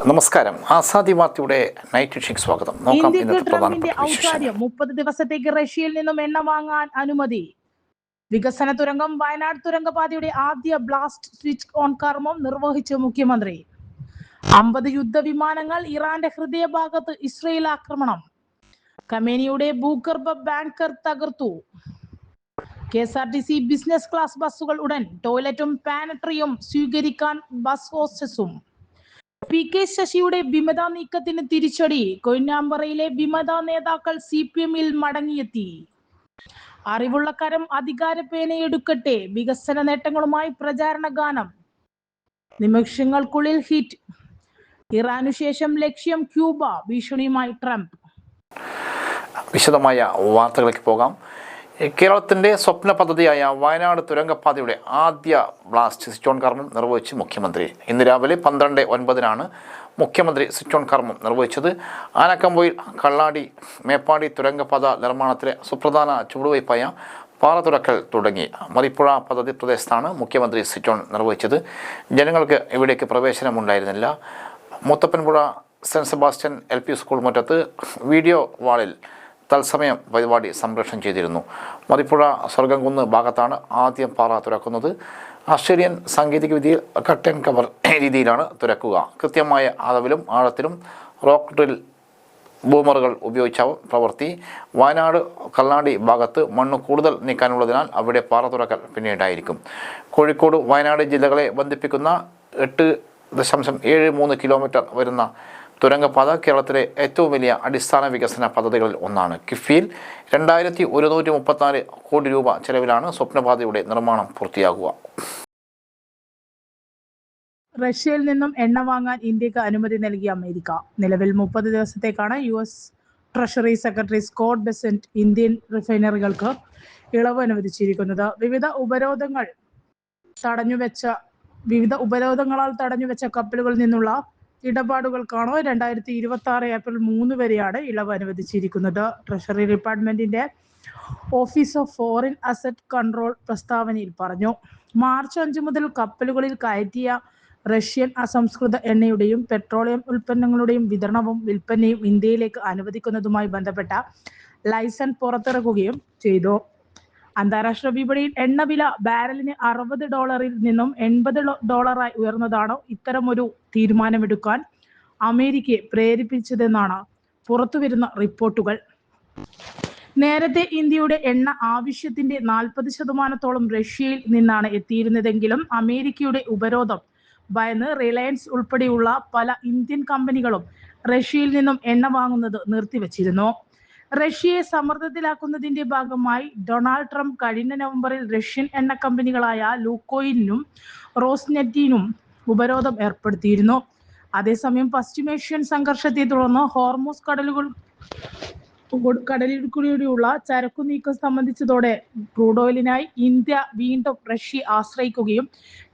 നമസ്കാരം. ആസാദി വാർത്തയുടെ നൈറ്റ് ഷിക്ക് സ്വാഗതം. നോക്കാം ഇന്നത്തെ പ്രധാനപ്പെട്ട വിശേഷങ്ങൾ. 30 ദിവസത്തേക്ക് റഷ്യയിൽ നിന്നും എണ്ണ വാങ്ങാൻ അനുമതി. വികസന തുരങ്കം വയനാട് തുരങ്കപാതയുടെ ആദ്യ ബ്ലാസ്റ്റ് സ്വിച്ച് ഓൺ കർമ്മം നിർവഹിച്ച മുഖ്യമന്ത്രി. 50 യുദ്ധവിമാനങ്ങൾ ഇറാന്റെ ഹൃദയഭാഗത്ത് ഇസ്രയേൽ ആക്രമണം. ഖമേനിയുടെ ഭൂഗർഭ ബാങ്കർ തകർത്തു. KSRTC ബിസിനസ് ക്ലാസ് ബസ്സുകൾ ഉടൻ. ടോയ്ലറ്റും പാനട്രിയും സ്വീകരിക്കാൻ ബസ് ഹോസ്റ്റസും. PK ശശിയുടെ വിമത നീക്കത്തിന് തിരിച്ചടി. കൊയിനാമ്പറയിലെ വിമത നേതാക്കൾ CPM-ൽ മടങ്ങിയെത്തി. അറിവുള്ള കരം അധികാരപ്പേനയെടുക്കട്ടെ. വികസന നേട്ടങ്ങളുമായി പ്രചാരണ ഗാനം. നിമിഷങ്ങൾക്കുള്ളിൽ ഹിറ്റ്. ഇറാനു ശേഷം ലക്ഷ്യം ക്യൂബ. ഭീഷണിയുമായി ട്രംപ്. വിശദമായ വാർത്തകളിലേക്ക് പോകാം. കേരളത്തിൻ്റെ സ്വപ്ന പദ്ധതിയായ വയനാട് തുരങ്കപാതയുടെ ആദ്യ ബ്ലാസ്റ്റ് സ്വിച്ച് ഓൺ കർമ്മം നിർവഹിച്ച് മുഖ്യമന്ത്രി. ഇന്ന് രാവിലെ 12:09 മുഖ്യമന്ത്രി സ്വിച്ച് ഓൺ കർമ്മം നിർവഹിച്ചത്. ആനക്കമ്പോയിൽ കള്ളാടി മേപ്പാടി തുരങ്കപാത നിർമ്മാണത്തിലെ സുപ്രധാന ചുവടുവയ്പായ പാറ തുറക്കൽ തുടങ്ങി മതിപ്പുഴ പദ്ധതി പ്രദേശത്താണ് മുഖ്യമന്ത്രി സ്വിച്ച് ഓൺ നിർവഹിച്ചത്. ജനങ്ങൾക്ക് ഇവിടേക്ക് പ്രവേശനമുണ്ടായിരുന്നില്ല. മുത്തപ്പൻപുഴ സെൻറ്റ് സെബാസ്റ്റ്യൻ LP സ്കൂൾ മുറ്റത്ത് വീഡിയോ വാളിൽ തത്സമയം പരിപാടി സംപ്രേഷണം ചെയ്തിരുന്നു. മതിപ്പുഴ സ്വർഗംകുന്ന് ഭാഗത്താണ് ആദ്യം പാറ തുറക്കുന്നത്. ഓസ്ട്രേലിയൻ സാങ്കേതികവിദ്യയിൽ കട്ട് ആൻഡ് കവർ രീതിയിലാണ് തുറക്കുക. കൃത്യമായ അളവിലും ആഴത്തിലും റോക്ക് ഡ്രിൽ ബൂമറുകൾ ഉപയോഗിച്ച പ്രവൃത്തി. വയനാട് കള്ളാടി ഭാഗത്ത് മണ്ണ് കൂടുതൽ നീക്കാനുള്ളതിനാൽ അവിടെ പാറ തുറക്കൽ പിന്നീടായിരിക്കും. കോഴിക്കോട് വയനാട് ജില്ലകളെ ബന്ധിപ്പിക്കുന്ന 8.73 കിലോമീറ്റർ വരുന്ന തുരങ്കപാത കേരളത്തിലെ ഏറ്റവും വലിയ അടിസ്ഥാന വികസന പദ്ധതികളിൽ ഒന്നാണ്. കിഫ്ബിയിൽ 2134 കോടി രൂപ ചെലവിലാണ് സ്വപ്നപാതയുടെ നിർമ്മാണം പൂർത്തിയാകുക. റഷ്യയിൽ നിന്നും എണ്ണ വാങ്ങാൻ ഇന്ത്യക്ക് അനുമതി നൽകിയ അമേരിക്ക. നിലവിൽ 30 ദിവസത്തേക്കാണ് US treasury secretary Scott Bessent Indian റിഫൈനറികൾക്ക് ഇളവ് അനുവദിച്ചിരിക്കുന്നത്. വിവിധ ഉപരോധങ്ങളാൽ തടഞ്ഞുവെച്ച കപ്പലുകളിൽ നിന്നുള്ള ഇടപാടുകൾക്കാണ് 2026 ഏപ്രിൽ 3 വരെയാണ് ഇളവ് അനുവദിച്ചിരിക്കുന്നത്. ട്രഷറി ഡിപ്പാർട്ട്മെന്റിന്റെ office of foreign asset control പ്രസ്താവനയിൽ പറഞ്ഞു. മാർച്ച് 5 മുതൽ കപ്പലുകളിൽ കയറ്റിയ റഷ്യൻ അസംസ്കൃത എണ്ണയുടെയും പെട്രോളിയം ഉൽപ്പന്നങ്ങളുടെയും വിതരണവും വിൽപ്പനയും ഇന്ത്യയിലേക്ക് അനുവദിക്കുന്നതുമായി ബന്ധപ്പെട്ട ലൈസൻസ് പുറത്തിറക്കുകയും ചെയ്തു. അന്താരാഷ്ട്ര വിപണിയിൽ എണ്ണവില ബാരലിന് $60 നിന്നും $80 ഉയർന്നതാണ് ഇത്തരമൊരു തീരുമാനമെടുക്കാൻ അമേരിക്കയെ പ്രേരിപ്പിച്ചതെന്നാണ് പുറത്തുവരുന്ന റിപ്പോർട്ടുകൾ. നേരത്തെ ഇന്ത്യയുടെ എണ്ണ ആവശ്യത്തിന്റെ 40% റഷ്യയിൽ നിന്നാണ് എത്തിയിരുന്നതെങ്കിലും അമേരിക്കയുടെ ഉപരോധം ഭയന്ന് റിലയൻസ് ഉൾപ്പെടെയുള്ള പല ഇന്ത്യൻ കമ്പനികളും റഷ്യയിൽ നിന്നും എണ്ണ വാങ്ങുന്നത് നിർത്തിവച്ചിരുന്നു. റഷ്യയെ സമ്മർദ്ദത്തിലാക്കുന്നതിന്റെ ഭാഗമായി ഡൊണാൾഡ് ട്രംപ് കഴിഞ്ഞ നവംബറിൽ റഷ്യൻ എണ്ണ കമ്പനികളായ ലൂക്കോയിലിനും റോസ്നെറ്റിനും ഉപരോധം ഏർപ്പെടുത്തിയിരുന്നു. അതേസമയം പശ്ചിമേഷ്യൻ സംഘർഷത്തെ തുടർന്ന് ഹോർമൂസ് കടലിടുക്കിലൂടെയുള്ള ചരക്കു നീക്കം സംബന്ധിച്ചതോടെ ക്രൂഡ് ഓയിലിനായി ഇന്ത്യ വീണ്ടും റഷ്യയെ ആശ്രയിക്കുകയും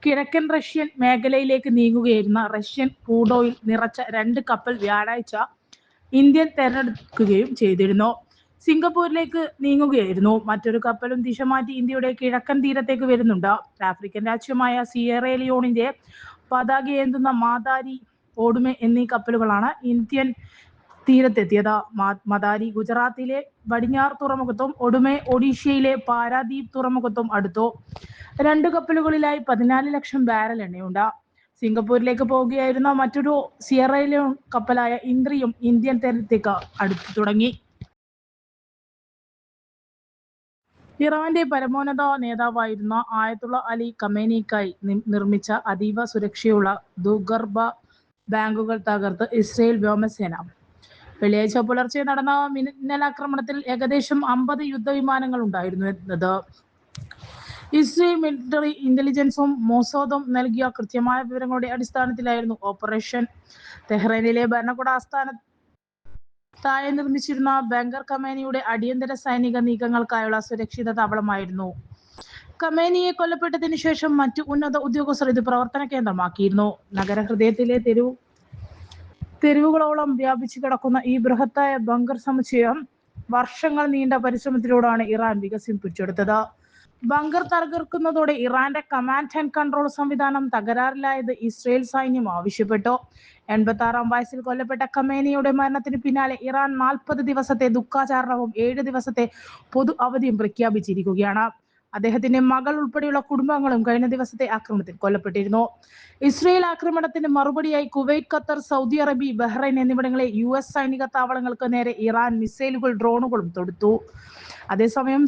കിഴക്കൻ റഷ്യൻ മേഖലയിലേക്ക് നീങ്ങുകയായിരുന്ന റഷ്യൻ ക്രൂഡ് ഓയിൽ നിറച്ച 2 കപ്പൽ വ്യാഴാഴ്ച ഇന്ത്യൻ തെരഞ്ഞെടുക്കുകയും ചെയ്തിരുന്നു. സിംഗപ്പൂരിലേക്ക് നീങ്ങുകയായിരുന്നു. മറ്റൊരു കപ്പലും ദിശ മാറ്റി ഇന്ത്യയുടെ കിഴക്കൻ തീരത്തേക്ക് വരുന്നുണ്ട്. ആഫ്രിക്കൻ രാജ്യമായ സിയറ ലിയോണിന്റെ പതാകയേന്തുന്ന മാതാരി, ഓടുമെ എന്നീ കപ്പലുകളാണ് ഇന്ത്യൻ തീരത്തെത്തിയത്. മദാരി ഗുജറാത്തിലെ പടിഞ്ഞാർ തുറമുഖത്തും ഒഡുമെ ഒഡീഷയിലെ പാരാദീപ് തുറമുഖത്തും അടുത്തു. 2 കപ്പലുകളിലായി 14 ലക്ഷം ബാരൽ എണ്ണയുണ്ട്. സിംഗപ്പൂരിലേക്ക് പോവുകയായിരുന്ന മറ്റൊരു സിയറ ലിയോൺ കപ്പലായ ഇന്ദ്രിയും ഇന്ത്യൻ തീരത്തേക്ക് അടുത്തു തുടങ്ങി. ഇറാന്റെ പരമോന്നത നേതാവായിരുന്ന ആയത്തുള്ള അലി ഖമേനിക്കായി നിർമ്മിച്ച അതീവ സുരക്ഷയുള്ള ഭൂഗർഭ ബാങ്കുകൾ തകർത്ത് ഇസ്രയേൽ വ്യോമസേന. വെള്ളിയാഴ്ച പുലർച്ചെ നടന്ന മിന്നലാക്രമണത്തിൽ ഏകദേശം 50 യുദ്ധവിമാനങ്ങൾ ഉണ്ടായിരുന്നത്. ഇസ്രയേൽ മിലിറ്ററി ഇന്റലിജൻസും മൊസാദും നൽകിയ കൃത്യമായ വിവരങ്ങളുടെ അടിസ്ഥാനത്തിലായിരുന്നു ഓപ്പറേഷൻ. തെഹ്റാനിലെ ഭരണകൂട ആസ്ഥാനത്തായി നിർമ്മിച്ചിരുന്ന ബങ്കർ ഖമേനിയുടെ അടിയന്തര സൈനിക നീക്കങ്ങൾക്കായുള്ള സുരക്ഷിത താവളമായിരുന്നു. ഖമേനിയെ കൊല്ലപ്പെട്ടതിനു ശേഷം മറ്റു ഉന്നത ഉദ്യോഗസ്ഥർ ഇത് പ്രവർത്തന കേന്ദ്രമാക്കിയിരുന്നു. നഗരഹൃദയത്തിലെ തെരുവുകളോളം വ്യാപിച്ചു കിടക്കുന്ന ഈ ബൃഹത്തായ ബങ്കർ സമുച്ചയം വർഷങ്ങൾ നീണ്ട പരിശ്രമത്തിലൂടെയാണ് ഇറാൻ വികസിപ്പിച്ചെടുത്തത്. ബങ്കർ തകർക്കുന്നതോടെ ഇറാന്റെ കമാൻഡ് ആൻഡ് കൺട്രോൾ സംവിധാനം തകരാറിലായത് ഇസ്രയേൽ സൈന്യം ആവശ്യപ്പെട്ടു. 86-ാം വയസ്സിൽ കൊല്ലപ്പെട്ട ഖമേനിയുടെ മരണത്തിന് പിന്നാലെ ഇറാൻ 40 ദിവസത്തെ ദുഃഖാചരണവും 7 ദിവസത്തെ പൊതു അവധിയും പ്രഖ്യാപിച്ചിരിക്കുകയാണ്. അദ്ദേഹത്തിന്റെ മകൾ ഉൾപ്പെടെയുള്ള കുടുംബാംഗങ്ങളും കഴിഞ്ഞ ദിവസത്തെ ആക്രമണത്തിൽ കൊല്ലപ്പെട്ടിരുന്നു. ഇസ്രയേൽ ആക്രമണത്തിന് മറുപടിയായി Kuwait, Qatar, Saudi Arabia, Bahrain എന്നിവിടങ്ങളിലെ US സൈനിക താവളങ്ങൾക്ക് നേരെ ഇറാൻ മിസൈലുകൾ, ഡ്രോണുകളും തൊടുത്തു. അതേസമയം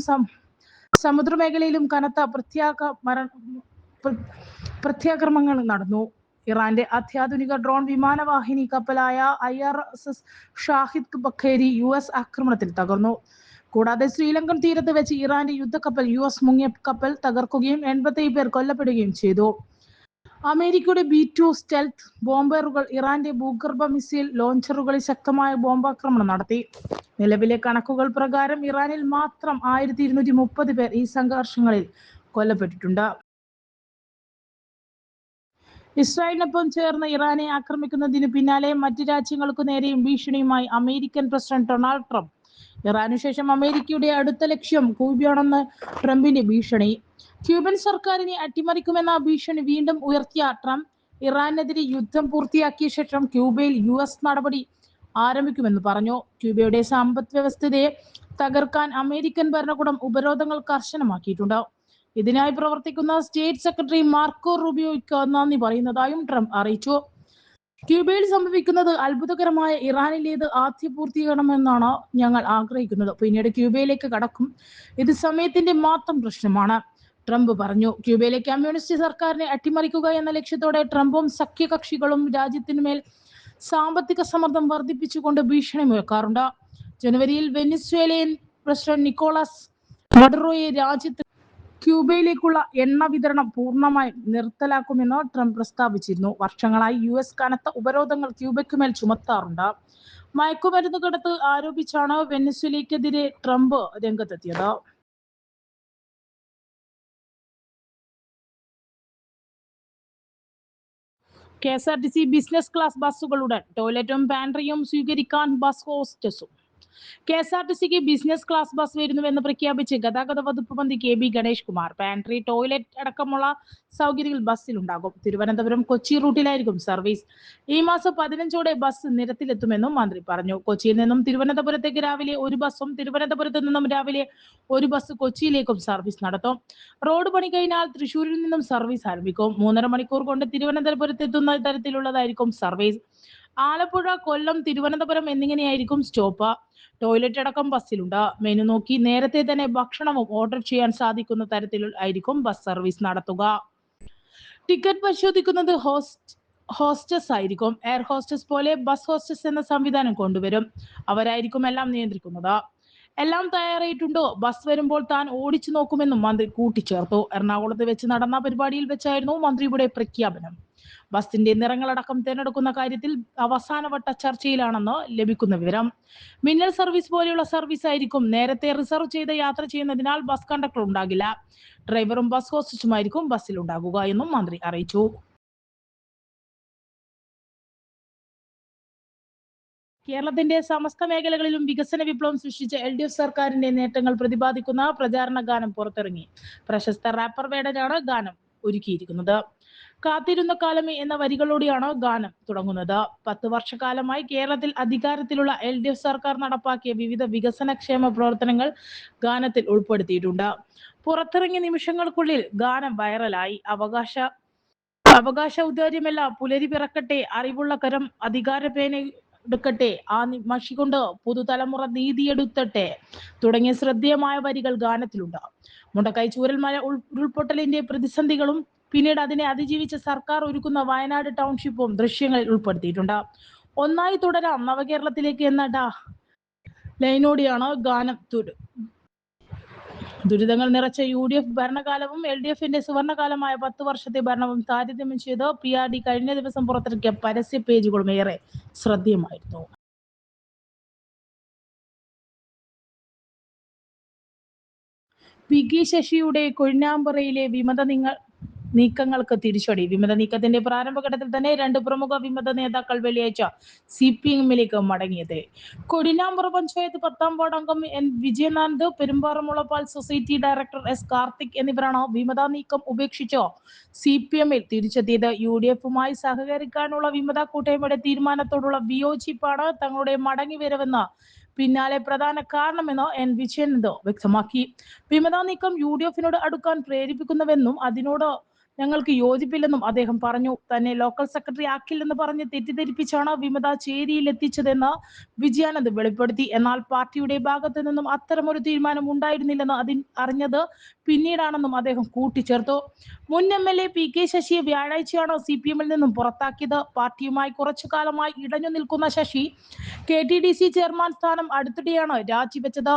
സമുദ്രമേഖലയിലും കനത്ത പ്രത്യാക്രമണങ്ങൾ നടന്നു. ഇറാന്റെ അത്യാധുനിക ഡ്രോൺ വിമാനവാഹിനി കപ്പലായ IRSS ഷാഹിദ് ബഖേരി US ആക്രമണത്തിൽ തകർന്നു. കൂടാതെ ശ്രീലങ്കൻ തീരത്ത് വെച്ച് ഇറാന്റെ യുദ്ധക്കപ്പൽ US മുങ്ങിയ കപ്പൽ തകർക്കുകയും 87 പേർ കൊല്ലപ്പെടുകയും ചെയ്തു. അമേരിക്കയുടെ B-2 സ്റ്റെൽത്ത് ബോംബറുകൾ ഇറാന്റെ ഭൂഗർഭ മിസൈൽ ലോഞ്ചറുകളിൽ ശക്തമായ ബോംബാക്രമണം നടത്തി. നിലവിലെ കണക്കുകൾ പ്രകാരം ഇറാനിൽ മാത്രം 1230 പേർ ഈ സംഘർഷങ്ങളിൽ കൊല്ലപ്പെട്ടിട്ടുണ്ട്. ഇസ്രായേലിനൊപ്പം ചേർന്ന് ഇറാനെ ആക്രമിക്കുന്നതിന് പിന്നാലെ മറ്റ് രാജ്യങ്ങൾക്കു നേരെയും ഭീഷണിയുമായി അമേരിക്കൻ പ്രസിഡന്റ് ഡൊണാൾഡ് ട്രംപ്. ഇറാനു ശേഷം അമേരിക്കയുടെ അടുത്ത ലക്ഷ്യം ക്യൂബയാണെന്ന് ട്രംപിന്റെ ഭീഷണി. ക്യൂബൻ സർക്കാരിനെ അട്ടിമറിക്കുമെന്ന ഭീഷണി വീണ്ടും ഉയർത്തിയ ട്രംപ് ഇറാനെതിരെ യുദ്ധം പൂർത്തിയാക്കിയ ശേഷം ക്യൂബയിൽ US നടപടി ആരംഭിക്കുമെന്ന് പറഞ്ഞു. ക്യൂബയുടെ സമ്പദ് വ്യവസ്ഥയെ തകർക്കാൻ അമേരിക്കൻ ഭരണകൂടം ഉപരോധങ്ങൾ കർശനമാക്കിയിട്ടുണ്ട്. ഇതിനായി പ്രവർത്തിക്കുന്ന സ്റ്റേറ്റ് സെക്രട്ടറി മാർക്കോ റൂബിയോയ്ക്ക് നന്ദി പറയുന്നതായും ട്രംപ് അറിയിച്ചു. ക്യൂബയിൽ സംഭവിക്കുന്നത് അത്ഭുതകരമായ ഇറാനിലേത് ആദ്യ പൂർത്തീകരണമെന്നാണ് ഞങ്ങൾ ആഗ്രഹിക്കുന്നത്. പിന്നീട് ക്യൂബയിലേക്ക് കടക്കും. ഇത് സമയത്തിന്റെ മാത്രം പ്രശ്നമാണ്, ട്രംപ് പറഞ്ഞു. ക്യൂബയിലെ കമ്മ്യൂണിസ്റ്റ് സർക്കാരിനെ അട്ടിമറിക്കുക എന്ന ലക്ഷ്യത്തോടെ ട്രംപും സഖ്യകക്ഷികളും രാജ്യത്തിനുമേൽ സാമ്പത്തിക സമ്മർദ്ദം വർദ്ധിപ്പിച്ചുകൊണ്ട് ഭീഷണി മുഴക്കാറുണ്ട്. ജനുവരിയിൽ വെനിസ്വേലൻ പ്രസിഡന്റ് നിക്കോളാസ് മഡുറോയെ രാജ്യത്ത് ക്യൂബയിലേക്കുള്ള എണ്ണ വിതരണം പൂർണ്ണമായും നിർത്തലാക്കുമെന്ന് ട്രംപ് പ്രസ്താവിച്ചിരുന്നു. വർഷങ്ങളായി US കനത്ത ഉപരോധങ്ങൾ ക്യൂബയ്ക്കുമേൽ ചുമത്താറുണ്ട്. മയക്കുമരുന്ന് കടത്ത് ആരോപിച്ചാണ് വെനിസ്വേലയ്ക്കെതിരെ ട്രംപ് രംഗത്തെത്തിയത്. KSRTC ബിസിനസ് ക്ലാസ് ബസ്സുകളുടെ ടോയ്ലറ്റും പാൻട്രിയും സ്വീകരിക്കാൻ ബസ് ഹോസ്റ്റസും. KSRTCക്ക് ബിസിനസ് ക്ലാസ് ബസ് വരുന്നുവെന്ന് പ്രഖ്യാപിച്ച് ഗതാഗത വകുപ്പ് മന്ത്രി KB Ganesh Kumar. Pantry, toilet അടക്കമുള്ള സൗകര്യങ്ങൾ ബസ്സിലുണ്ടാകും. തിരുവനന്തപുരം, കൊച്ചി റൂട്ടിലായിരിക്കും സർവീസ്. ഈ മാസം 15ഓടെ ബസ് നിരത്തിലെത്തുമെന്നും മന്ത്രി പറഞ്ഞു. കൊച്ചിയിൽ നിന്നും തിരുവനന്തപുരത്തേക്ക് രാവിലെ ഒരു ബസ്സും തിരുവനന്തപുരത്ത് നിന്നും രാവിലെ ഒരു ബസ് കൊച്ചിയിലേക്കും സർവീസ് നടത്തും. റോഡ് പണി കഴിഞ്ഞാൽ തൃശൂരിൽ നിന്നും സർവീസ് ആരംഭിക്കും. 3.5 മണിക്കൂർ കൊണ്ട് തിരുവനന്തപുരത്തെത്തുന്ന തരത്തിലുള്ളതായിരിക്കും സർവീസ്. ആലപ്പുഴ, കൊല്ലം, തിരുവനന്തപുരം എന്നിങ്ങനെയായിരിക്കും സ്റ്റോപ്പ്. ടോയ്ലറ്റ് അടക്കം ബസ്സിലുണ്ട്. മെനു നോക്കി നേരത്തെ തന്നെ ഭക്ഷണവും ഓർഡർ ചെയ്യാൻ സാധിക്കുന്ന തരത്തിൽ ആയിരിക്കും ബസ് സർവീസ് നടത്തുക. ടിക്കറ്റ് പരിശോധിക്കുന്നത് ഹോസ്റ്റസ് ആയിരിക്കും. എയർ ഹോസ്റ്റസ് പോലെ ബസ് ഹോസ്റ്റസ് എന്ന സംവിധാനം കൊണ്ടുവരും. അവരായിരിക്കും എല്ലാം നിയന്ത്രിക്കുന്നത്. എല്ലാം തയ്യാറായിട്ടുണ്ടോ, ബസ് വരുമ്പോൾ താൻ ഓടിച്ചു നോക്കുമെന്നും മന്ത്രി കൂട്ടിച്ചേർത്തു. എറണാകുളത്ത് വെച്ച് നടന്ന പരിപാടിയിൽ വെച്ചായിരുന്നു മന്ത്രിയുടെ പ്രഖ്യാപനം. ബസിന്റെ നിറങ്ങളടക്കം തിരഞ്ഞെടുക്കുന്ന കാര്യത്തിൽ അവസാനവട്ട ചർച്ചയിലാണെന്ന് ലഭിക്കുന്ന വിവരം. മിന്നൽ സർവീസ് പോലെയുള്ള സർവീസ് ആയിരിക്കും. നേരത്തെ റിസർവ് ചെയ്ത് യാത്ര ചെയ്യുന്നതിനാൽ ബസ് കണ്ടക്ടർ ഉണ്ടാകില്ല. ഡ്രൈവറും ബസ് ഹോസ്റ്റസുമായിരിക്കും ബസ്സിൽ ഉണ്ടാകുക എന്നും മന്ത്രി അറിയിച്ചു. കേരളത്തിന്റെ സമസ്ത മേഖലകളിലും വികസന വിപ്ലവം സൃഷ്ടിച്ച LDF സർക്കാരിന്റെ നേട്ടങ്ങൾ പ്രതിപാദിക്കുന്ന പ്രചാരണ ഗാനം പുറത്തിറങ്ങി. പ്രശസ്ത റാപ്പർ വേടനാണ് ഗാനം ഒരുക്കിയിരിക്കുന്നത്. കാത്തിരുന്ന കാലമേ എന്ന വരികളോടെയാണ് ഗാനം തുടങ്ങുന്നത്. 10 വർഷക്കാലമായി കേരളത്തിൽ അധികാരത്തിലുള്ള LDF സർക്കാർ നടപ്പാക്കിയ വിവിധ വികസനക്ഷേമ പ്രവർത്തനങ്ങൾ ഗാനത്തിൽ ഉൾപ്പെടുത്തിയിട്ടുണ്ട്. പുറത്തിറങ്ങിയ നിമിഷങ്ങൾക്കുള്ളിൽ ഗാനം വൈറലായി. അവകാശ ഔദാര്യമല്ല, പുലരി പിറക്കട്ടെ, അറിവുള്ള കരം അധികാരപേന എടുക്കട്ടെ, ആ മഷി കൊണ്ട് പുതുതലമുറ നീതിയെടുത്തട്ടെ തുടങ്ങിയ ശ്രദ്ധേയമായ വരികൾ ഗാനത്തിലുണ്ട്. മുണ്ടക്കൈ ചൂരൽമല ഉരുൾപൊട്ടലിന്റെ പ്രതിസന്ധികളും പിന്നീട് അതിനെ അതിജീവിച്ച സർക്കാർ ഒരുക്കുന്ന വയനാട് ടൗൺഷിപ്പും ദൃശ്യങ്ങളിൽ ഉൾപ്പെടുത്തിയിട്ടുണ്ട്. ഒന്നായി തുടരാം നവകേരളത്തിലേക്ക് എന്ന ലൈനോടെയാണ് ഗാനം. ദുരിതങ്ങൾ നിറച്ച UDF ഭരണകാലവും LDFന്റെ സുവർണകാലമായ 10 വർഷത്തെ ഭരണവും താരതമ്യം ചെയ്ത് PRD കഴിഞ്ഞ ദിവസം പുറത്തിറക്കിയ പരസ്യ പേജുകളും ഏറെ ശ്രദ്ധേയമായിരുന്നു. PK ശശിയുടെ കൊഴിഞ്ഞാമ്പാറയിലെ നീക്കങ്ങൾക്ക് തിരിച്ചടി. വിമത നീക്കത്തിന്റെ പ്രാരംഭഘട്ടത്തിൽ തന്നെ 2 പ്രമുഖ വിമത നേതാക്കൾ വെള്ളിയാഴ്ച CPM-ലേക്ക് മടങ്ങിയത്. കൊടിനാമ്പുറ പഞ്ചായത്ത് 10ാം വാർഡ് അംഗം N Vijayanath, Perumparamulappal society director S Karthik എന്നിവരാണ് വിമത നീക്കം ഉപേക്ഷിച്ച് CPM-ൽ തിരിച്ചെത്തിയത്. UDF-മായി സഹകരിക്കാനുള്ള വിമത കൂട്ടായ്മയുടെ തീരുമാനത്തോടുള്ള വിയോജിപ്പാണ് തങ്ങളുടെ മടങ്ങിവരവെന്ന് പിന്നാലെ പ്രധാന കാരണമെന്ന് N വിജയനാഥ് വ്യക്തമാക്കി. വിമത നീക്കം UDF-നോട് അടുക്കാൻ പ്രേരിപ്പിക്കുന്നുവെന്നും അതിനോട് ഞങ്ങൾക്ക് യോജിപ്പില്ലെന്നും അദ്ദേഹം പറഞ്ഞു. തന്നെ ലോക്കൽ സെക്രട്ടറി ആക്കില്ലെന്ന് പറഞ്ഞ് തെറ്റിദ്ധരിപ്പിച്ചാണ് വിമത ചേരിയിൽ എത്തിച്ചതെന്ന് വിജയാനന്ദ് വെളിപ്പെടുത്തി. എന്നാൽ പാർട്ടിയുടെ ഭാഗത്തു നിന്നും അത്തരമൊരു തീരുമാനം ഉണ്ടായിരുന്നില്ലെന്ന് അറിഞ്ഞത് പിന്നീടാണെന്നും അദ്ദേഹം കൂട്ടിച്ചേർത്തു. മുൻ MLA PK ശശിയെ വ്യാഴാഴ്ചയാണ് CPM-ൽ നിന്നും പുറത്താക്കിയത്. പാർട്ടിയുമായി കുറച്ചു കാലമായി ഇടഞ്ഞു നിൽക്കുന്ന ശശി KTDC ചെയർമാൻ സ്ഥാനം അടുത്തിടെയാണ് രാജിവെച്ചത്.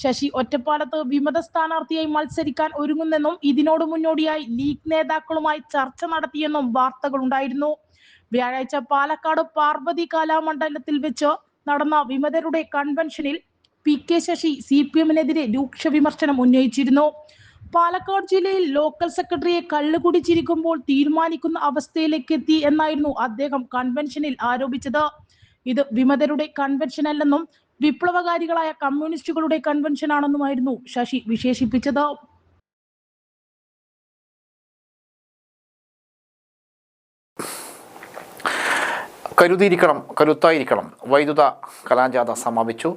ശശി ഒറ്റപ്പാലത്ത് വിമത സ്ഥാനാർത്ഥിയായി മത്സരിക്കാൻ ഒരുങ്ങുന്നെന്നും ഇതിനോട് മുന്നോടിയായി ലീഗ് നേതാക്കളുമായി ചർച്ച നടത്തിയെന്നും വാർത്തകളുണ്ടായിരുന്നു. വ്യാഴാഴ്ച പാലക്കാട് പാർവതി കലാമണ്ഡലത്തിൽ വെച്ച് നടന്ന വിമതരുടെ കൺവെൻഷനിൽ PK ശശി CPM-നെതിരെ രൂക്ഷ വിമർശനം ഉന്നയിച്ചിരുന്നു. പാലക്കാട് ജില്ലയിൽ ലോക്കൽ സെക്രട്ടറിയെ കള്ളുകുടിച്ചിരിക്കുമ്പോൾ തീരുമാനിക്കുന്ന അവസ്ഥയിലേക്ക് എത്തി എന്നായിരുന്നു അദ്ദേഹം കൺവെൻഷനിൽ ആരോപിച്ചത്. ഇത് വിമതരുടെ കൺവെൻഷൻ അല്ലെന്നും വിപ്ലവകാരികളായ കമ്മ്യൂണിസ്റ്റുകളുടെ കൺവെൻഷനാണെന്നുമായിരുന്നു ശശി വിശേഷിപ്പിച്ചത്. കരുതിയിരിക്കണം, കരുത്തായിരിക്കണം. വൈദ്യുത കലാജാഥ സമാപിച്ചു.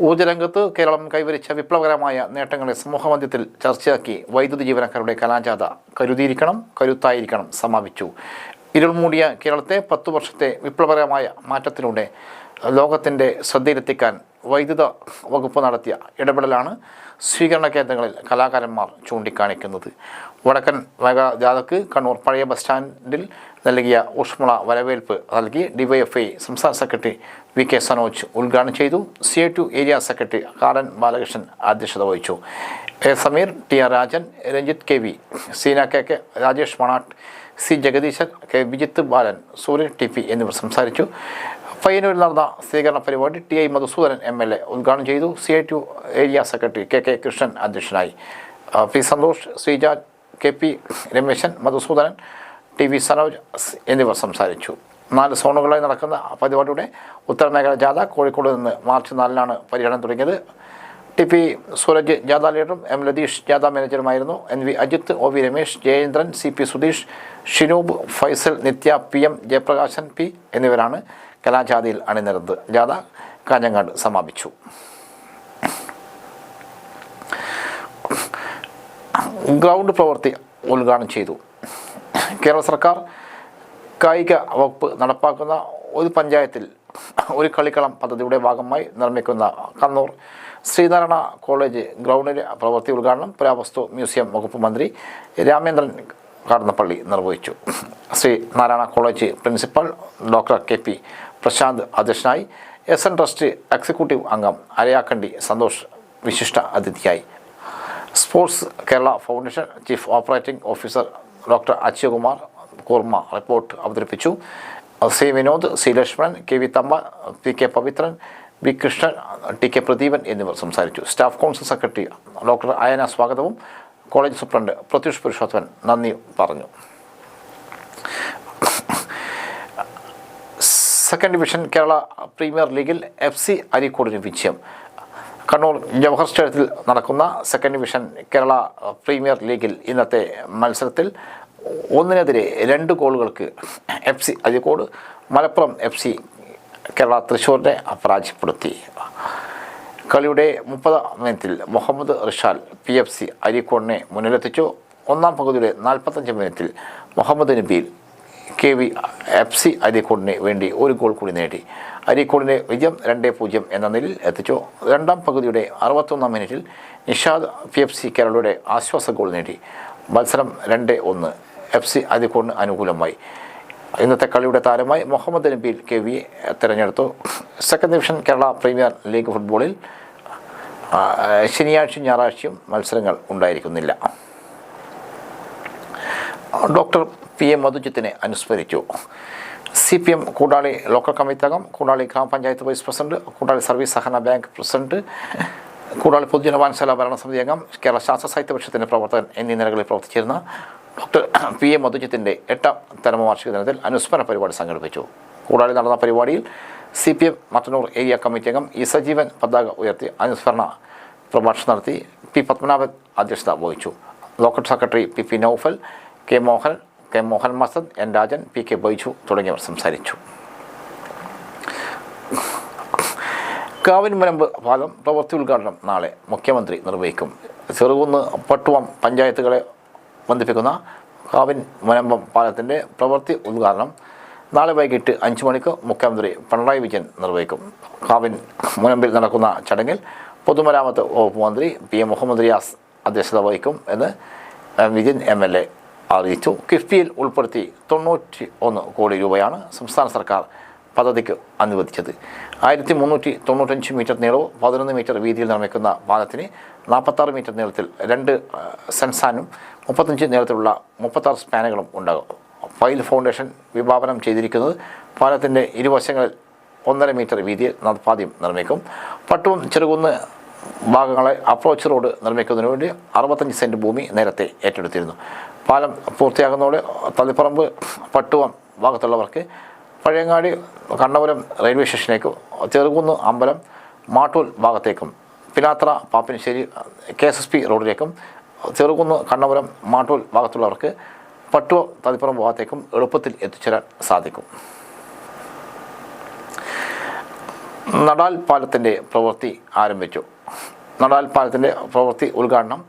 ഊർജ്ജരംഗത്ത് കേരളം കൈവരിച്ച വിപ്ലവകരമായ നേട്ടങ്ങളെ സമൂഹമധ്യത്തിൽ ചർച്ചയാക്കി വൈദ്യുതി ജീവനക്കാരുടെ കലാജാഥ കരുതിയിരിക്കണം, കരുത്തായിരിക്കണം സമാപിച്ചു. ഇരുൾമൂടിയ കേരളത്തെ 10 വർഷത്തെ വിപ്ലവകരമായ മാറ്റത്തിലൂടെ ലോകത്തിൻ്റെ ശ്രദ്ധയിലെത്തിക്കാൻ വൈദ്യുത വകുപ്പ് നടത്തിയ ഇടപെടലാണ് സ്വീകരണ കേന്ദ്രങ്ങളിൽ കലാകാരന്മാർ ചൂണ്ടിക്കാണിക്കുന്നത്. വടക്കൻ മേഘജാഥക്ക് കണ്ണൂർ പഴയ ബസ് സ്റ്റാൻഡിൽ നൽകിയ ഊഷ്മള വരവേൽപ്പ് നൽകി DYFI സംസ്ഥാന സെക്രട്ടറി VK സനോജ് ഉദ്ഘാടനം ചെയ്തു. CITU ഏരിയ സെക്രട്ടറി കാടൻ ബാലകൃഷ്ണൻ അധ്യക്ഷത വഹിച്ചു. A Sameer, TR Rajan, Ranjith KV, Seena KK, Rajesh Manatt, C Jagadeesan, K Vijith ബാലൻ, സൂര്യൻ TP എന്നിവർ സംസാരിച്ചു. പയ്യന്നൂരിൽ നടന്ന സ്വീകരണ പരിപാടി TI മധുസൂദനൻ MLA ഉദ്ഘാടനം ചെയ്തു. CITU area secretary KK Krishnan അധ്യക്ഷനായി. P Santhosh, Sreeja, KP Rameshan, Madhusoodanan, TV Sanoj എന്നിവർ സംസാരിച്ചു. 4 സോണുകളായി നടക്കുന്ന പരിപാടിയുടെ ഉത്തരമേഖല ജാഥ കോഴിക്കോട് നിന്ന് മാർച്ച് 4-നാണ് പര്യടനം തുടങ്ങിയത്. TP സൂരജ് ജാഥ ലീഡറും M ലതീഷ് ജാഥ മാനേജറുമായിരുന്നു. NV Ajith, OV Ramesh, Jayendran, CP Sudheesh, Shinoob, Faisal, നിത്യ, PM ജയപ്രകാശൻ P എന്നിവരാണ് കലാജാഥയിൽ അണിനിരന്നത്. ജാഥ കാഞ്ഞങ്ങാട് സമാപിച്ചു. ഗ്രൗണ്ട് പ്രവൃത്തി ഉദ്ഘാടനം ചെയ്തു. കേരള സർക്കാർ കായിക വകുപ്പ് നടപ്പാക്കുന്ന ഒരു പഞ്ചായത്തിൽ ഒരു കളിക്കളം പദ്ധതിയുടെ ഭാഗമായി നിർമ്മിക്കുന്ന കണ്ണൂർ ശ്രീനാരായണ കോളേജ് ഗ്രൗണ്ടിൻ്റെ പ്രവൃത്തി ഉദ്ഘാടനം പുരാവസ്തു മ്യൂസിയം വകുപ്പ് മന്ത്രി രാമേന്ദ്രൻ കടന്നപ്പള്ളി നിർവഹിച്ചു. Sree Narayana college principal doctor KP Prasanth അധ്യക്ഷനായി. SN ട്രസ്റ്റ് എക്സിക്യൂട്ടീവ് അംഗം അരയാക്കണ്ടി സന്തോഷ് വിശിഷ്ട അതിഥിയായി. Sports Kerala foundation chief operating officer doctor Achyukumar Kurma report അവതരിപ്പിച്ചു. C Vinod, C Lakshmanan, KV Thampa, PK Pavithran, B Krishnan, TK Pradeepan എന്നിവർ സംസാരിച്ചു. Staff council secretary doctor Ayana സ്വാഗതവും കോളേജ് സൂപ്രണ്ട് പ്രത്യുഷ് പുരുഷോത്തമൻ നന്ദി പറഞ്ഞു. സെക്കൻഡ് ഡിവിഷൻ കേരള പ്രീമിയർ ലീഗിൽ FC അരീക്കോടിന് വിജയം. കണ്ണൂർ ജവഹർ സ്റ്റേഡിയത്തിൽ നടക്കുന്ന സെക്കൻഡ് ഡിവിഷൻ കേരള പ്രീമിയർ ലീഗിൽ ഇന്നത്തെ മത്സരത്തിൽ 1-നെതിരെ 2 ഗോളുകൾക്ക് FC അരീക്കോട് മലപ്പുറം FC കേരള തൃശ്ശൂരിനെ പരാജയപ്പെടുത്തി. കളിയുടെ 30-ാം മിനിറ്റിൽ മുഹമ്മദ് റിഷാൽ PFC അരീക്കോടിനെ മുന്നിലെത്തിച്ചു. 1-ാം പകുതിയുടെ 45-ാം മിനിറ്റിൽ മുഹമ്മദ് നബീൽ KV FC അരീക്കോടിന് വേണ്ടി 1 ഗോൾ കൂടി നേടി. അരീക്കോടിൻ്റെ വിജയം 2-0 എന്ന നിലയിൽ എത്തിച്ചു. 2-ാം പകുതിയുടെ 61-ാം മിനിറ്റിൽ നിഷാദ് PFC കേരളയുടെ ആശ്വാസ ഗോൾ നേടി. മത്സരം 2-1 FC അരീക്കോടിന് അനുകൂലമായി. ഇന്നത്തെ കളിയുടെ താരമായി മുഹമ്മദ് നബീൽ KV തിരഞ്ഞെടുത്തു. Second division Kerala premier league ഫുട്ബോളിൽ ശനിയാഴ്ചയും ഞായറാഴ്ചയും മത്സരങ്ങൾ ഉണ്ടായിരിക്കുന്നില്ല. ഡോക്ടർ PM മധുജിത്തിനെ അനുസ്മരിച്ചു. CPM കൂടാളി ലോക്കൽ കമ്മിറ്റി അംഗം, കൂടാളി ഗ്രാമപഞ്ചായത്ത് വൈസ് പ്രസിഡന്റ്, കൂടാളി സർവീസ് സഹകരണ ബാങ്ക് പ്രസിഡന്റ്, കൂടാളി പൊതുജന വായനശാല ഭരണസമിതി അംഗം, കേരള ശാസ്ത്ര സാഹിത്യ പരിഷത്തിൻ്റെ പ്രവർത്തകൻ എന്നീ നിലകളിൽ പ്രവർത്തിച്ചിരുന്ന ഡോക്ടർ പി എ മധുജിത്തിൻ്റെ 8ാം ചരമവാർഷിക ദിനത്തിൽ അനുസ്മരണ പരിപാടി സംഘടിപ്പിച്ചു. കൂടാതെ നടന്ന പരിപാടിയിൽ CPM മട്ടന്നൂർ ഏരിയ കമ്മിറ്റി അംഗം ഇ സജീവൻ പതാക ഉയർത്തി അനുസ്മരണ പ്രഭാഷണം നടത്തി. പി പത്മനാഭൻ അധ്യക്ഷത വഹിച്ചു. Local secretary P Noufal, K Mohan Masad, N Rajan, PK Baiju തുടങ്ങിയവർ സംസാരിച്ചു. കാവിൻമുനമ്പ് പാലം പ്രവൃത്തി ഉദ്ഘാടനം നാളെ മുഖ്യമന്ത്രി നിർവഹിക്കും. ചെറുകുന്ന് പട്ടുവം പഞ്ചായത്തുകളെ ബന്ധിപ്പിക്കുന്ന കാവിൻമുനമ്പം പാലത്തിൻ്റെ പ്രവൃത്തി ഉദ്ഘാടനം നാളെ വൈകിട്ട് 5 മണിക്ക് മുഖ്യമന്ത്രി പിണറായി വിജയൻ നിർവഹിക്കും. കാവിൻമുനമ്പിൽ നടക്കുന്ന ചടങ്ങിൽ പൊതുമരാമത്ത് വകുപ്പ് മന്ത്രി PM മുഹമ്മദ് റിയാസ് അധ്യക്ഷത വഹിക്കും എന്ന് വിജയൻ MLA അറിയിച്ചു. കിഫ്ബിയിൽ ഉൾപ്പെടുത്തി 91 കോടി രൂപയാണ് സംസ്ഥാന സർക്കാർ പദ്ധതിക്ക് അനുവദിച്ചത്. 1395 മീറ്റർ നീളവും 11 മീറ്റർ വീതിയിൽ നിർമ്മിക്കുന്ന പാലത്തിന് 46 മീറ്റർ നീളത്തിൽ 2 സെൻസാനും 35 നീളത്തിലുള്ള 36 സ്പാനുകളും ഉണ്ടാകും. ഫൈൽ ഫൗണ്ടേഷൻ വിഭാവനം ചെയ്തിരിക്കുന്നത് പാലത്തിൻ്റെ ഇരുവശങ്ങളിൽ 1.5 മീറ്റർ വീതിയിൽ നടപ്പാതയും നിർമ്മിക്കും. പട്ടുവം ചെറുകുന്ന് ഭാഗങ്ങളെ അപ്രോച്ച് റോഡ് നിർമ്മിക്കുന്നതിന് വേണ്ടി 65 സെൻറ്റ് ഭൂമി നേരത്തെ ഏറ്റെടുത്തിരുന്നു. പാലം പൂർത്തിയാകുന്നതോടെ തളിപ്പറമ്പ് പട്ടുവം ഭാഗത്തുള്ളവർക്ക് പഴയങ്ങാടി കണ്ണപുരം റെയിൽവേ സ്റ്റേഷനിലേക്കും ചെറുകുന്ന് അമ്പലം മാട്ടൂൽ ഭാഗത്തേക്കും പിലാത്ര പാപ്പിനിശ്ശേരി KSSP റോഡിലേക്കും ചെറുകുന്ന് കണ്ണപുരം മാട്ടൂൽ ഭാഗത്തുള്ളവർക്ക് പട്ടുവം തളിപ്പറമ്പ് ഭാഗത്തേക്കും എളുപ്പത്തിൽ എത്തിച്ചേരാൻ സാധിക്കും. നടാൽ പാലത്തിൻ്റെ പ്രവൃത്തി ആരംഭിച്ചു. നടാൽ പാലത്തിൻ്റെ പ്രവൃത്തി ഉദ്ഘാടനം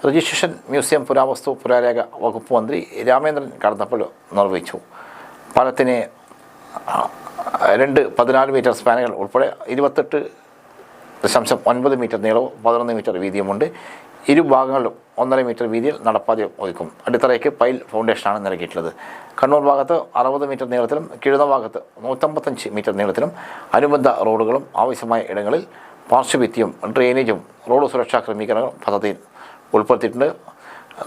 രജിസ്ട്രേഷൻ മ്യൂസിയം പുരാവസ്തു പുരാരേഖ വകുപ്പ് മന്ത്രി രാമേന്ദ്രൻ കടന്നപ്പള്ളി നിർവഹിച്ചു. പാലത്തിന് 2 14 മീറ്റർ സ്പാനുകൾ ഉൾപ്പെടെ 28.9 മീറ്റർ നീളവും 11 മീറ്റർ വീതിയുമുണ്ട്. ഇരുഭാഗങ്ങളിലും 1.5 മീറ്റർ വീതിയിൽ നടപ്പാതയും ഒതുക്കും. അടിത്തറയ്ക്ക് പൈൽ ഫൗണ്ടേഷനാണ് നൽകിയിട്ടുള്ളത്. കണ്ണൂർ ഭാഗത്ത് 60 മീറ്റർ നീളത്തിലും കിഴുന്ന ഭാഗത്ത് 155 മീറ്റർ നീളത്തിലും അനുബന്ധ റോഡുകളും ആവശ്യമായ ഇടങ്ങളിൽ പാർശ്വഭിത്തിയും ഡ്രെയിനേജും റോഡ് സുരക്ഷാ ക്രമീകരണങ്ങളും പദ്ധതിയിൽ ഉൾപ്പെടുത്തിയിട്ടുണ്ട്.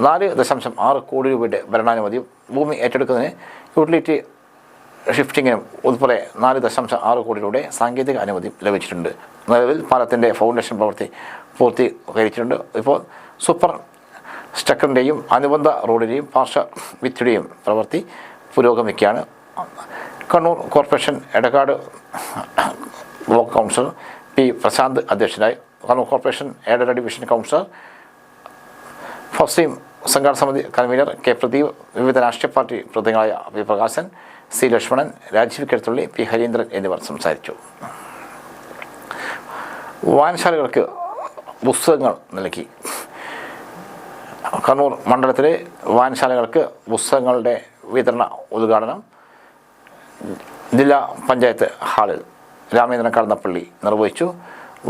4.6 കോടി രൂപയുടെ ഭരണാനുമതിയും ഭൂമി ഏറ്റെടുക്കുന്നതിന് യൂട്ടിലിറ്റി ഷിഫ്റ്റിങ്ങിനും ഉൾപ്പെടെ 4.6 കോടി രൂപയുടെ സാങ്കേതിക അനുമതി ലഭിച്ചിട്ടുണ്ട്. നിലവിൽ പാലത്തിൻ്റെ ഫൗണ്ടേഷൻ പ്രവൃത്തി പൂർത്തീകരിച്ചിട്ടുണ്ട്. ഇപ്പോൾ സൂപ്പർ സ്ട്രക്ചറിൻ്റെയും അനുബന്ധ റോഡിൻ്റെയും പാർശ്വഭിത്തിയുടെയും പ്രവൃത്തി പുരോഗമിക്കുകയാണ്. Kannur corporation Edakkad block councillor P Prasanth അധ്യക്ഷനായി. Kannur corporation aided division councillor first team സംഘാടന സമിതി കൺവീനർ K പ്രദീപ്, വിവിധ രാഷ്ട്രീയ പാർട്ടി പ്രതിനിധികളായ P Prakashan, C Lakshmanan, Rajeev Keduthulli, P Harindran എന്നിവർ സംസാരിച്ചു. വായനശാലകൾക്ക് പുസ്തകങ്ങൾ നൽകി. കണ്ണൂർ മണ്ഡലത്തിലെ വായനശാലകൾക്ക് പുസ്തകങ്ങളുടെ വിതരണ ഉദ്ഘാടനം ജില്ലാ പഞ്ചായത്ത് ഹാളിൽ രാമേന്ദ്രൻ കടന്നപ്പള്ളി നിർവഹിച്ചു.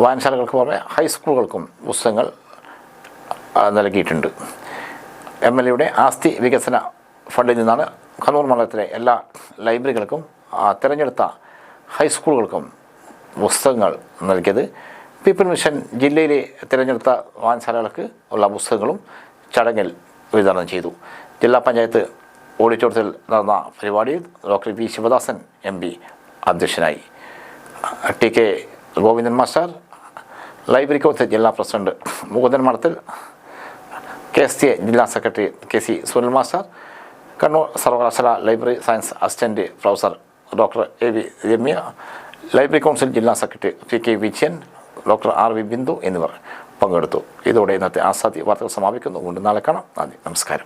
വായനശാലകൾക്ക് പുറമെ ഹൈസ്കൂളുകൾക്കും പുസ്തകങ്ങൾ നൽകിയിട്ടുണ്ട്. MLAയുടെ ആസ്തി വികസന ഫണ്ടിൽ നിന്നാണ് കണ്ണൂർ മണ്ഡലത്തിലെ എല്ലാ ലൈബ്രറികൾക്കും തിരഞ്ഞെടുത്ത ഹൈസ്കൂളുകൾക്കും പുസ്തകങ്ങൾ നൽകിയത്. പീപ്പിൾ മിഷൻ ജില്ലയിലെ തിരഞ്ഞെടുത്ത വായനശാലകൾക്ക് ഉള്ള പുസ്തകങ്ങളും ചടങ്ങിൽ വിതരണം ചെയ്തു. ജില്ലാ പഞ്ചായത്ത് ഓഡിറ്റോറിയത്തിൽ നടന്ന പരിപാടിയിൽ ഡോക്ടർ V ശിവദാസൻ MP അധ്യക്ഷനായി. TK Govindan master, library council ജില്ലാ പ്രസിഡന്റ് മുകുന്ദൻ മഠത്തിൽ, KSTA ജില്ലാ secretary KC Sunil master, Kannur സർവകലാശാല library science assistant professor doctor AV Ramya, library council ജില്ലാ secretary PK Vijayan, doctor RV Bindu എന്നിവർ പങ്കെടുത്തു. ഇതോടെ ഇന്നത്തെ ആസാദി വാർത്തകൾ സമാപിക്കുന്നു. വീണ്ടും നാളെ കാണാം. നന്ദി, നമസ്കാരം.